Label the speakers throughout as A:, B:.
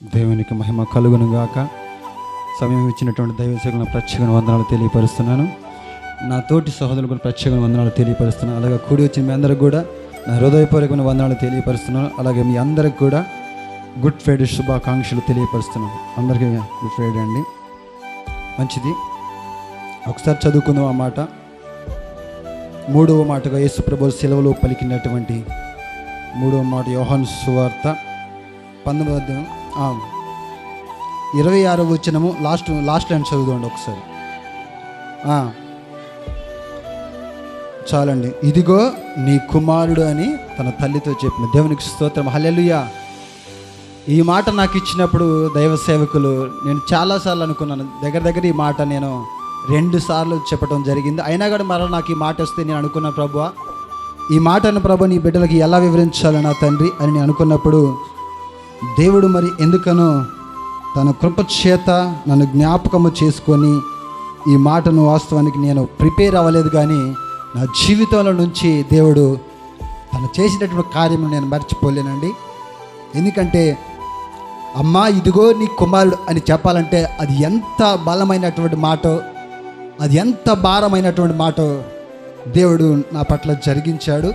A: దేవునికి మహిమ కలుగును గాక. సమయం ఇచ్చినటువంటి దైవ సేవకులను ప్రత్యేక వందనాలు తెలియపరుస్తున్నాను. నా తోటి సహోదరులకు ప్రత్యేక వందనాలు తెలియపరుస్తున్నాను. అలాగే కూడి వచ్చిన మీ అందరికి కూడా నా హృదయపూర్వకమైన వందనాలు తెలియపరుస్తున్నాను. అలాగే మీ అందరికి కూడా గుడ్ ఫ్రైడే శుభాకాంక్షలు తెలియపరుస్తున్నాను. అందరికీ గుడ్ ఫ్రైడే అండి. మంచిది, ఒకసారి చదువుకుందాం ఆ మాట. 3వ మాటగా యేసు ప్రభువు సెలవులో పలికినటువంటి 3వ మాట యోహాను సువార్త 19వ అధ్యాయం 26వ వచనము లాస్ట్ లైన్ చదువుకోండి ఒకసారి. చాలండి. ఇదిగో నీ కుమారుడు అని తన తల్లితో చెప్పిన. దేవునికి స్తోత్రం, హల్లెలూయా. ఈ మాట నాకు ఇచ్చినప్పుడు దైవ సేవకులు, నేను చాలాసార్లు అనుకున్నాను, దగ్గర ఈ మాట నేను 2 సార్లు చెప్పడం జరిగింది. అయినా కూడా మరలా నాకు ఈ మాట వస్తే నేను అనుకున్న, ప్రభువా ఈ మాటను ప్రభు నీ బిడ్డలకి ఎలా వివరించాలి నా తండ్రి అని నేను అనుకున్నప్పుడు, దేవుడు మరి ఎందుకనో తన కృప చేత నన్ను జ్ఞాపకము చేసుకొని ఈ మాటను వాస్తవానికి నేను ప్రిపేర్ అవ్వలేదు, కానీ నా జీవితంలో నుంచి దేవుడు తను చేసినటువంటి కార్యము నేను మర్చిపోలేనండి. ఎందుకంటే అమ్మా ఇదిగో నీ కుమారుడు అని చెప్పాలంటే అది ఎంత బలమైనటువంటి మాటో, అది ఎంత భారమైనటువంటి మాటో దేవుడు నా పట్ల జరిగించాడు.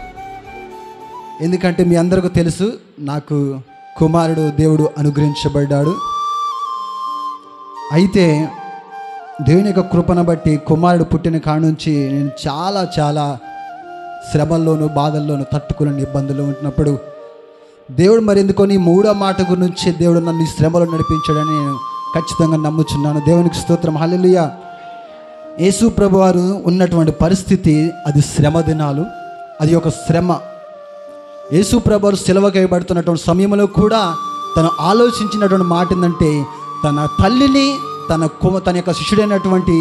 A: ఎందుకంటే మీ అందరికీ తెలుసు, నాకు కుమారుడు దేవుడు అనుగ్రహించబడ్డాడు. అయితే దేవుని యొక్క కృపను బట్టి కుమారుడు పుట్టిన కాడ నుంచి నేను చాలా శ్రమల్లోనూ బాధల్లోనూ తట్టుకుని ఇబ్బందులు ఉంటున్నప్పుడు దేవుడు మరి ఎందుకొని 3వ మాట గురించి దేవుడు నన్ను ఈ శ్రమలో నడిపించాడని నేను ఖచ్చితంగా నమ్ముచున్నాను. దేవునికి స్తోత్రం, హల్లెలూయా. యేసు ప్రభు వారు ఉన్నటువంటి పరిస్థితి అది శ్రమ దినాలు, అది ఒక శ్రమ. యేసు ప్రభు వారు సిలువకేయబడుతున్నటువంటి సమయంలో కూడా తను ఆలోచించినటువంటి మాట ఏంటంటే, తన తల్లిని తన యొక్క శిష్యుడైనటువంటి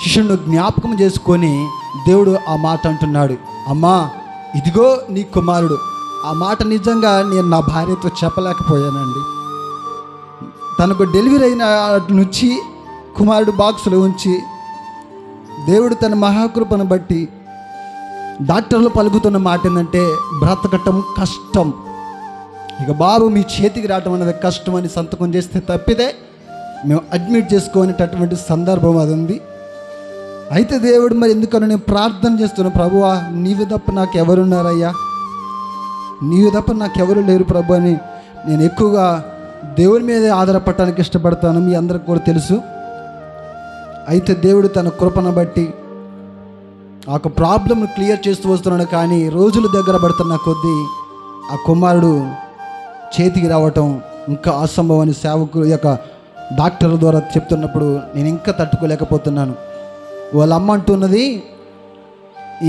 A: శిష్యుడిని జ్ఞాపకం చేసుకొని దేవుడు ఆ మాట అంటున్నాడు, అమ్మా ఇదిగో నీ కుమారుడు. ఆ మాట నిజంగా నేను నా భార్యతో చెప్పలేకపోయానండి. తనకు డెలివరీ అయిన నుంచి కుమారుడు బాక్సులో ఉంచి దేవుడు తన మహాకృపను బట్టి డాక్టర్లు పలుకుతున్న మాట ఏంటంటే, బ్రతకటం కష్టం, ఇక బాబు మీ చేతికి రావటం అనేది కష్టం అని సంతకం చేస్తే తప్పితే మేము అడ్మిట్ చేసుకునేటటువంటి సందర్భం అది ఉంది. అయితే దేవుడు మరి ఎందుకని నేను ప్రార్థన చేస్తున్నాను, ప్రభువా నీవు తప్ప నాకు ఎవరున్నారయ్యా, నీవు తప్ప నాకు ఎవరు లేరు ప్రభు అని నేను ఎక్కువగా దేవుని మీదే ఆధారపడటానికి ఇష్టపడతాను, మీ అందరికి కూడా తెలుసు. అయితే దేవుడు తన కృపను బట్టి ఆ ప్రాబ్లమ్ను క్లియర్ చేస్తూ వస్తున్నాడు. కానీ రోజులు దగ్గర పడుతున్న కొద్దీ ఆ కుమారుడు చేతికి రావటం ఇంకా అసంభవం అని సేవకులు యొక్క డాక్టర్ల ద్వారా చెప్తున్నప్పుడు నేను ఇంకా తట్టుకోలేకపోతున్నాను. వాళ్ళ అమ్మ అంటున్నది,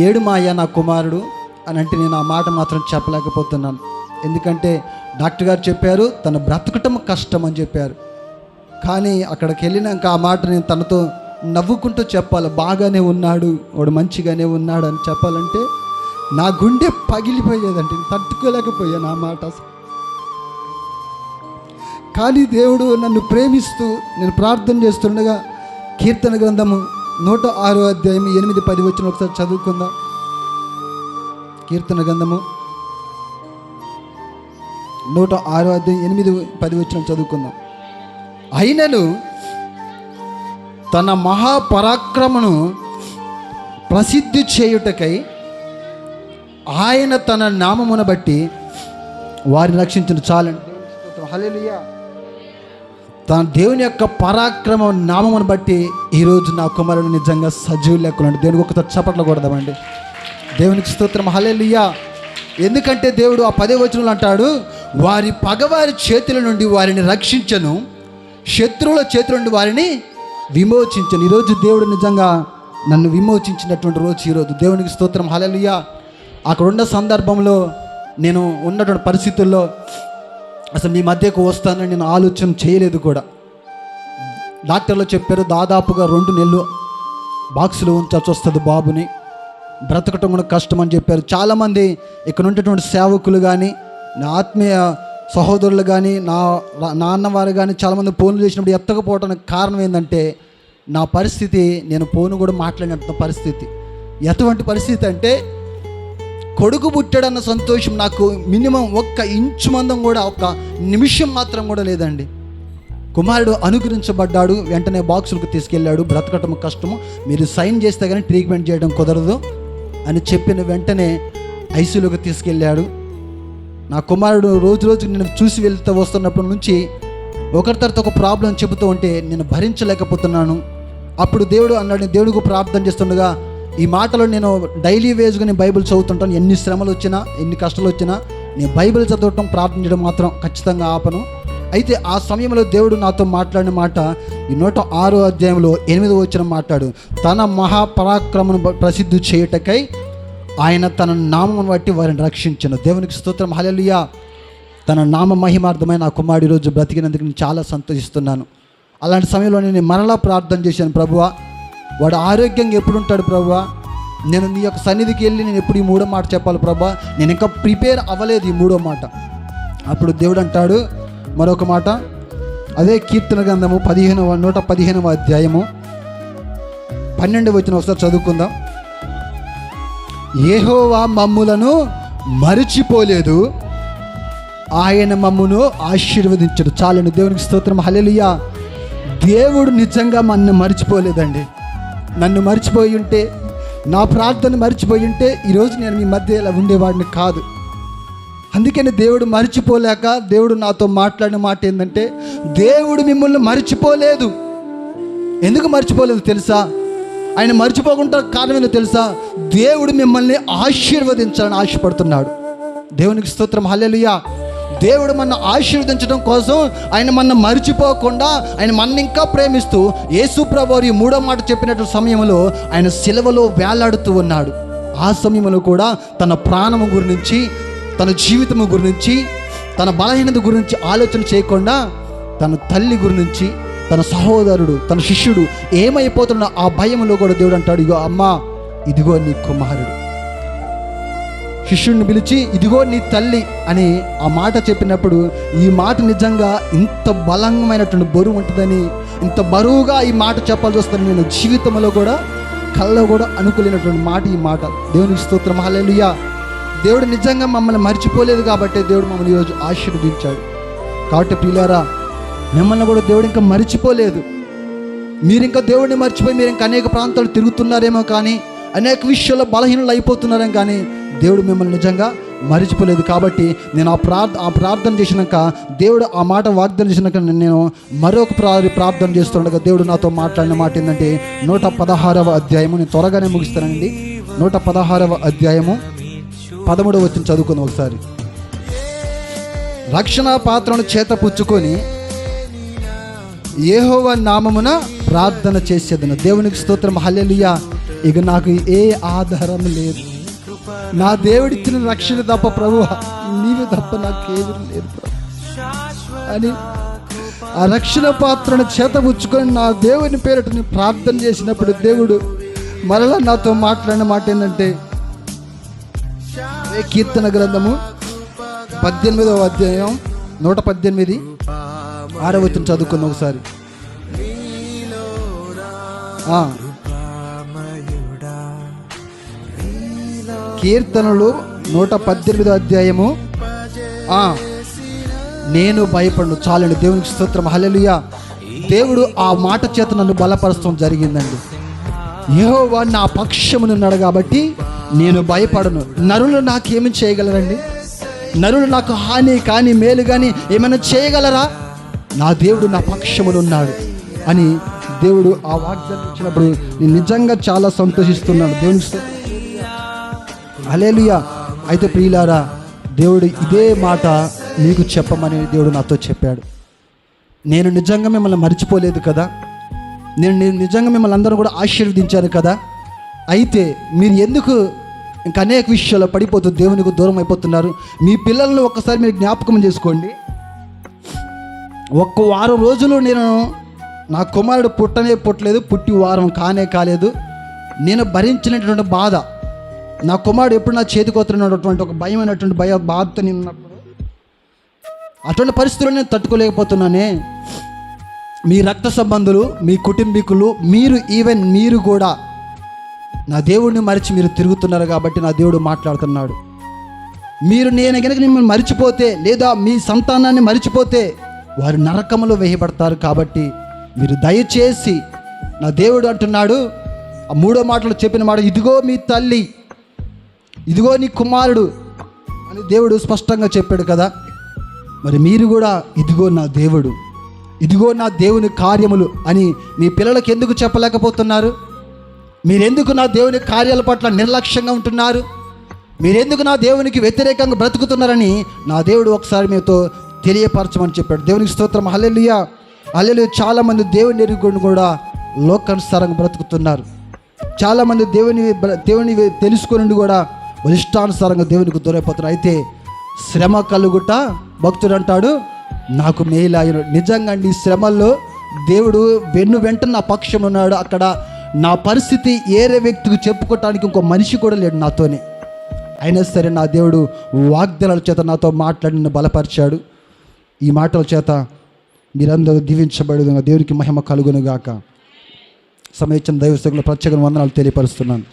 A: ఏడు మా అయ్యా నా కుమారుడు అని అంటే నేను ఆ మాట మాత్రం చెప్పలేకపోతున్నాను. ఎందుకంటే డాక్టర్ గారు చెప్పారు తను బ్రతకటం కష్టం అని చెప్పారు. కానీ అక్కడికి వెళ్ళినాక ఆ మాట నేను తనతో నవ్వుకుంటూ చెప్పాలి, బాగానే ఉన్నాడు వాడు, మంచిగానే ఉన్నాడు అని చెప్పాలంటే నా గుండె పగిలిపోయేదండి, తట్టుకోలేకపోయాను ఆ మాట. కానీ దేవుడు నన్ను ప్రేమిస్తూ నేను ప్రార్థన చేస్తుండగా కీర్తన గ్రంథము 106వ అధ్యాయం 8-10 వచ్చిన ఒకసారి చదువుకుందాం. కీర్తన గ్రంథము 106వ అధ్యాయం 8-10 వచ్చిన చదువుకుందాం. అయినను తన మహాపరాక్రమను ప్రసిద్ధి చేయుటకై ఆయన తన నామమును బట్టి వారిని రక్షించిన. చాలండి, హల్లెలూయా. తన దేవుని యొక్క పరాక్రమ నామమును బట్టి ఈరోజు నా కుమారుడు నిజంగా సజీవులు లెక్కలండి. దేవునికి ఒకసారి చప్పట్లు కొడదామండి. దేవునికి స్తోత్రం, హల్లెలూయా. ఎందుకంటే దేవుడు ఆ 10వ వచనంలో అంటాడు, వారి పగవారి చేతుల నుండి వారిని రక్షించను, శత్రువుల చేతుల నుండి వారిని విమోచించను. ఈరోజు దేవుడు నిజంగా నన్ను విమోచించినటువంటి రోజు ఈరోజు. దేవునికి స్తోత్రం, హల్లెలూయా. అక్కడ ఉన్న సందర్భంలో నేను ఉన్నటువంటి పరిస్థితుల్లో అసలు మీ మధ్యకు వస్తానని నేను ఆలోచన చేయలేదు కూడా. డాక్టర్లు చెప్పారు దాదాపుగా 2 నెలలు బాక్సులో ఉంచాల్సి వస్తుంది బాబుని, బ్రతకటం కూడా కష్టం అని చెప్పారు. చాలామంది ఇక్కడ ఉన్నటువంటి సేవకులు కానీ, నా ఆత్మీయ సహోదరులు కానీ, నా నాన్నవారు కానీ చాలామంది ఫోన్లు చేసినప్పుడు ఎత్తకపోవడానికి కారణం ఏంటంటే నా పరిస్థితి, నేను ఫోన్ కూడా మాట్లాడినంత పరిస్థితి. ఎటువంటి పరిస్థితి అంటే కొడుకు పుట్టాడన్న సంతోషం నాకు మినిమం 1 ఇంచు మందం కూడా, 1 నిమిషం మాత్రం కూడా లేదండి. కుమారుడు అనుగ్రహించబడ్డాడు. వెంటనే బాక్సులకు తీసుకెళ్ళాడు. బ్రతకటం కష్టము, మీరు సైన్ చేస్తే కానీ ట్రీట్మెంట్ చేయడం కుదరదు అని చెప్పిన వెంటనే ఐసీయూలోకి తీసుకెళ్ళాడు. నా కుమారుడు రోజు రోజు నేను చూసి వెళ్తూ వస్తున్నప్పటి నుంచి ఒకరి తర్వాత ఒక ప్రాబ్లం చెబుతూ ఉంటే నేను భరించలేకపోతున్నాను. అప్పుడు దేవుడు అన్నాడు, దేవుడికి ప్రార్థన చేస్తుండగా ఈ మాటలో నేను డైలీ వేజ్గా నేను బైబిల్ చదువుతుంటాను. ఎన్ని శ్రమలు వచ్చినా, ఎన్ని కష్టాలు వచ్చినా నేను బైబిల్ చదవటం, ప్రార్థన చేయడం మాత్రం ఖచ్చితంగా ఆపను. అయితే ఆ సమయంలో దేవుడు నాతో మాట్లాడిన మాట ఈ 106వ అధ్యాయంలో 8వ వచనం మాట్లాడు. తన మహాపరాక్రమను ప్రసిద్ధి చేయుటకై ఆయన తన నామమును బట్టి వారిని రక్షించను. దేవునికి స్తోత్రం, హల్లెలూయా. తన నామ మహిమార్థమైన నా కుమారుడు ఈరోజు బ్రతికినందుకు నేను చాలా సంతోషిస్తున్నాను. అలాంటి సమయంలో నేను మరలా ప్రార్థన చేశాను, ప్రభువా వాడు ఆరోగ్యంగా ఎప్పుడు ఉంటాడు ప్రభువా, నేను నీ యొక్క సన్నిధికి వెళ్ళి నేను ఎప్పుడు ఈ 3వ మాట చెప్పాలి ప్రభువా, నేను ఇంకా ప్రిపేర్ అవ్వలేదు ఈ 3వ మాట. అప్పుడు దేవుడు అంటాడు మరొక మాట, అదే కీర్తన గ్రంథము 115వ అధ్యాయము 12వ వచనం ఒకసారి చదువుకుందాం. యెహోవా మమ్ములను మరిచిపోలేదు, ఆయన మమ్మును ఆశీర్వదించడు. చాలండి, దేవునికి స్తోత్రం, హల్లెలూయా. దేవుడు నిజంగా నన్ను మర్చిపోలేదండి. నన్ను మర్చిపోయి ఉంటే, నా ప్రార్థన మర్చిపోయి ఉంటే ఈరోజు నేను మీ మధ్య ఇలా ఉండేవాడిని కాదు. అందుకని దేవుడు మర్చిపోలేక దేవుడు నాతో మాట్లాడిన మాట ఏంటంటే, దేవుడు మిమ్మల్ని మర్చిపోలేదు. ఎందుకు మర్చిపోలేదు తెలుసా? ఆయన మర్చిపోకుండా కారణం ఏంటో తెలుసా? దేవుడు మిమ్మల్ని ఆశీర్వదించాలని ఆశపడుతున్నాడు. దేవునికి స్తోత్రం, హల్లెలూయా. దేవుడు మన ఆశీర్వదించడం కోసం ఆయన మన మర్చిపోకుండా ఆయన మన ఇంకా ప్రేమిస్తూ యేసు ప్రభువు 3వ మాట చెప్పినట్టు సమయంలో ఆయన సిలువలో వేలాడుతూ ఉన్నాడు. ఆ సమయంలో కూడా తన ప్రాణము గురించి, తన జీవితము గురించి, తన బలహీనత గురించి ఆలోచన చేయకుండా తన తల్లి గురించి, తన సహోదరుడు, తన శిష్యుడు ఏమైపోతున్న ఆ భయంలో కూడా దేవుడు అంటాడు, ఇగో అమ్మా, ఇదిగో నీ కుమారుడు. శిష్యుడిని పిలిచి ఇదిగో నీ తల్లి అని ఆ మాట చెప్పినప్పుడు ఈ మాట నిజంగా ఇంత బలమైనటువంటి బరువు ఉంటుందని, ఇంత బరువుగా ఈ మాట చెప్పాల్సి వస్తుందని నేను జీవితంలో కూడా కళ్ళలో కూడా అనుకోలేనటువంటి మాట ఈ మాట. దేవునికి స్తోత్రం, హల్లెలూయా. దేవుడు నిజంగా మమ్మల్ని మర్చిపోలేదు కాబట్టి దేవుడు మమ్మల్ని ఈరోజు ఆశీర్వదించాడు. కాబట్టి ప్రియులారా, మిమ్మల్ని కూడా దేవుడు ఇంకా మర్చిపోలేదు. మీరు ఇంకా దేవుడిని మర్చిపోయి మీరు ఇంకా అనేక ప్రాంతాలు తిరుగుతున్నారేమో, కానీ అనేక విషయాల్లో బలహీనలు అయిపోతున్నారేమో, కానీ దేవుడు మిమ్మల్ని నిజంగా మర్చిపోలేదు. కాబట్టి నేను ఆ ప్రార్థన చేసినాక, దేవుడు ఆ మాట వాగ్దానం చేసినాక నేను మరొక ప్రార్థన చేస్తుండగా దేవుడు నాతో మాట్లాడిన మాట ఏంటంటే 116వ అధ్యాయము, నేను త్వరగానే ముగిస్తానండి. 116వ అధ్యాయము 13వ వచనం చదువుకుందాం ఒకసారి. రక్షణ పాత్రను చేత పుచ్చుకొని యెహోవా నామమున ప్రార్థన చేసేదను. దేవునికి స్తోత్రం, హల్లెలూయా. ఇక నాకు ఏ ఆధారం లేదు, నా దేవుడిచ్చిన రక్షణ తప్ప ప్రభువా, నీవు తప్ప నాకేమీ లేదు ప్రభు అని ఆ రక్షణ పాత్రను చేతబుచ్చుకొని నా దేవుని పేరిట నేను ప్రార్థన చేసినప్పుడు దేవుడు మరలా నాతో మాట్లాడిన మాట ఏంటంటే, కీర్తన గ్రంథము 18వ అధ్యాయం 118 6వ వచనం చదువుకుందాం ఒకసారి. కీర్తనలు 118వ అధ్యాయము నేను భయపడను. చాలండి, దేవునికి స్తోత్రం, హల్లెలూయా. దేవుడు ఆ మాట చేత నన్ను బలపరచడం జరిగిందండి. యెహోవా నా పక్షమునున్నాడు కాబట్టి నేను భయపడను. నరులు నాకేమి చేయగలరండి? నరులు నాకు హాని కానీ మేలు కానీ ఏమైనా చేయగలరా? నా దేవుడు నా పక్షమునున్నాడు అని దేవుడు ఆ వాగ్దానం ఇచ్చినప్పుడు నేను నిజంగా చాలా సంతోషిస్తున్నాను. దేవునికి హల్లెలూయా. అయితే ప్రియులారా, దేవుడు ఇదే మాట మీకు చెప్పమని దేవుడు నాతో చెప్పాడు. నేను నిజంగా మిమ్మల్ని మర్చిపోలేదు కదా, నేను నిజంగా మిమ్మల్ని అందరూ కూడా ఆశీర్వదించాను కదా. అయితే మీరు ఎందుకు ఇంకా అనేక విషయాల్లో పడిపోతూ దేవునికి దూరం అయిపోతున్నారు? మీ పిల్లలను ఒక్కసారి మీరు జ్ఞాపకం చేసుకోండి. ఒక్క వారం రోజులు నేను నా కుమారుడు పుట్టలేదు, పుట్టి వారం కాలేదు. నేను భరించినటువంటి బాధ, నా కుమారుడు ఎప్పుడు నా చేతికొస్తున్నటువంటి ఒక భయమైనటువంటి బాధతో నేను ఉన్నప్పుడు అటువంటి పరిస్థితుల్లో నేను తట్టుకోలేకపోతున్నానే. మీ రక్త సంబంధులు, మీ కుటుంబీకులు, మీరు కూడా నా దేవుడిని మరిచి మీరు తిరుగుతున్నారు కాబట్టి నా దేవుడు మాట్లాడుతున్నాడు. నేను కనుక మిమ్మల్ని మరిచిపోతే, లేదా మీ సంతానాన్ని మరిచిపోతే వారు నరకములో వేయబడతారు. కాబట్టి మీరు దయచేసి, నా దేవుడు అంటున్నాడు, ఆ 3వ మాటలో చెప్పిన మాట, ఇదిగో మీ తల్లి, ఇదిగో నీ కుమారుడు అని దేవుడు స్పష్టంగా చెప్పాడు కదా. మరి మీరు కూడా ఇదిగో నా దేవుడు, ఇదిగో నా దేవుని కార్యములు అని మీ పిల్లలకు ఎందుకు చెప్పలేకపోతున్నారు? మీరెందుకు నా దేవుని కార్యాల పట్ల నిర్లక్ష్యంగా ఉంటున్నారు? మీరెందుకు నా దేవునికి వ్యతిరేకంగా బ్రతుకుతున్నారని నా దేవుడు ఒకసారి మీతో తెలియపరచమని చెప్పాడు. దేవునికి స్తోత్రం. హల్లెలూయా, హల్లెలూయా. చాలామంది దేవుని ఎరుగుని కూడా లోకానుసారంగా బ్రతుకుతున్నారు. చాలామంది దేవుని తెలుసుకొని కూడా ఇష్టానుసారంగా దేవునికి దూరైపోతున్నారు. అయితే శ్రమ కలుగుట, భక్తుడు అంటాడు, నాకు మేలాయను. నిజంగా అండి, ఈ శ్రమల్లో దేవుడు వెంట నా పక్షం ఉన్నాడు. అక్కడ నా పరిస్థితి ఏరే వ్యక్తికి చెప్పుకోవటానికి ఇంకో మనిషి కూడా లేడు నాతోనే. అయినా సరే నా దేవుడు వాగ్దానాల చేత నాతో మాట్లాడి నన్ను బలపరిచాడు. ఈ మాటల చేత మీరందరూ దీవించబడు. దేవునికి మహిమ కలుగునుగాక. సమయించిన దైవ సేవకులకు ప్రత్యేక వందనాలు తెలియపరుస్తున్నాను.